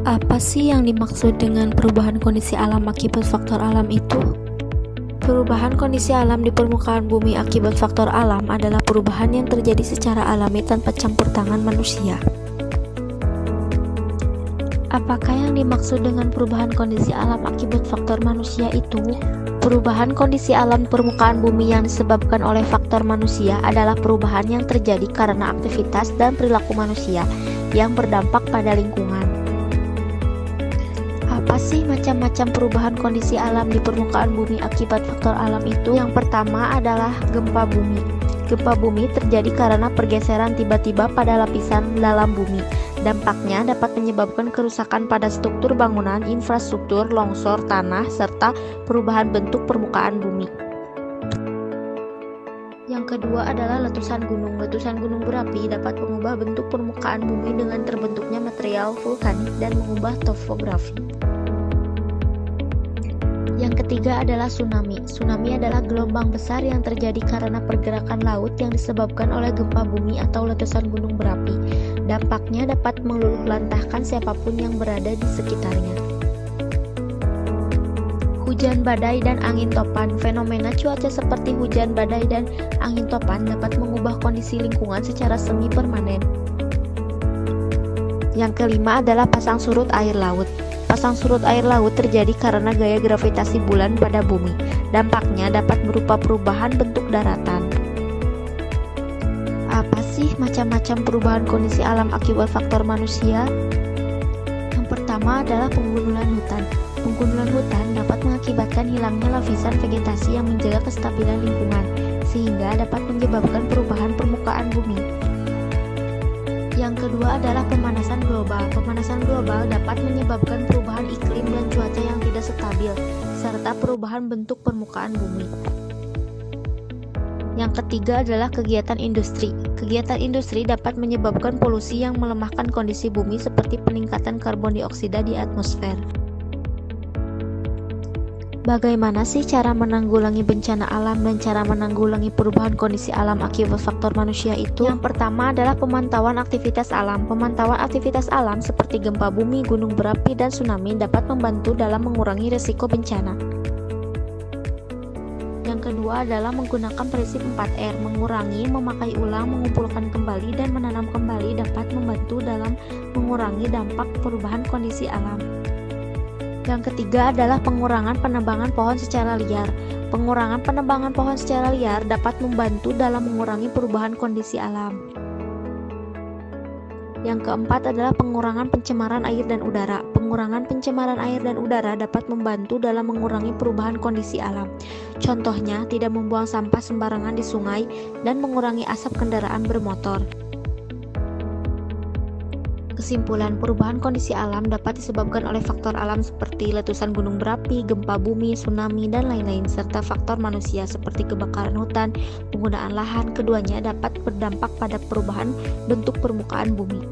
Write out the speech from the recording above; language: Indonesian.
Apa sih yang dimaksud dengan perubahan kondisi alam akibat faktor alam itu? Perubahan kondisi alam di permukaan bumi akibat faktor alam adalah perubahan yang terjadi secara alami tanpa campur tangan manusia. Apakah yang dimaksud dengan perubahan kondisi alam akibat faktor manusia itu? Perubahan kondisi alam permukaan bumi yang disebabkan oleh faktor manusia adalah perubahan yang terjadi karena aktivitas dan perilaku manusia yang berdampak pada lingkungan. Apa sih macam-macam perubahan kondisi alam di permukaan bumi akibat faktor alam itu? Yang pertama adalah gempa bumi. Gempa bumi terjadi karena pergeseran tiba-tiba pada lapisan dalam bumi. Dampaknya dapat menyebabkan kerusakan pada struktur bangunan, infrastruktur, longsor tanah, serta perubahan bentuk permukaan bumi. Yang kedua adalah letusan gunung. Letusan gunung berapi dapat mengubah bentuk permukaan bumi dengan terbentuknya material vulkanik dan mengubah topografi. Yang ketiga adalah tsunami. Tsunami adalah gelombang besar yang terjadi karena pergerakan laut yang disebabkan oleh gempa bumi atau letusan gunung berapi. Dampaknya dapat meluluhlantahkan siapapun yang berada di sekitarnya. Hujan badai dan angin topan. Fenomena cuaca seperti hujan badai dan angin topan dapat mengubah kondisi lingkungan secara semi permanen. Yang kelima adalah pasang surut air laut. Pasang surut air laut terjadi karena gaya gravitasi bulan pada bumi. Dampaknya dapat berupa perubahan bentuk daratan. Apa sih macam-macam perubahan kondisi alam akibat faktor manusia? Yang pertama adalah penggundulan hutan. Penggundulan hutan dapat mengakibatkan hilangnya lapisan vegetasi yang menjaga kestabilan lingkungan, sehingga dapat menyebabkan perubahan permukaan bumi. Yang kedua adalah pemanasan global. Pemanasan global dapat menyebabkan perubahan iklim dan cuaca yang tidak stabil, serta perubahan bentuk permukaan bumi. Yang ketiga adalah kegiatan industri. Kegiatan industri dapat menyebabkan polusi yang melemahkan kondisi bumi seperti peningkatan karbon dioksida di atmosfer. Bagaimana sih cara menanggulangi bencana alam dan cara menanggulangi perubahan kondisi alam akibat faktor manusia itu? Yang pertama adalah pemantauan aktivitas alam. Pemantauan aktivitas alam seperti gempa bumi, gunung berapi, dan tsunami dapat membantu dalam mengurangi risiko bencana. Yang kedua adalah menggunakan prinsip 4R, mengurangi, memakai ulang, mengumpulkan kembali, dan menanam kembali dapat membantu dalam mengurangi dampak perubahan kondisi alam. Yang ketiga adalah pengurangan penebangan pohon secara liar. Pengurangan penebangan pohon secara liar dapat membantu dalam mengurangi perubahan kondisi alam. Yang keempat adalah pengurangan pencemaran air dan udara. Pengurangan pencemaran air dan udara dapat membantu dalam mengurangi perubahan kondisi alam. Contohnya, tidak membuang sampah sembarangan di sungai dan mengurangi asap kendaraan bermotor. Kesimpulan, perubahan kondisi alam dapat disebabkan oleh faktor alam seperti letusan gunung berapi, gempa bumi, tsunami, dan lain-lain, serta faktor manusia seperti kebakaran hutan, penggunaan lahan. Keduanya dapat berdampak pada perubahan bentuk permukaan bumi.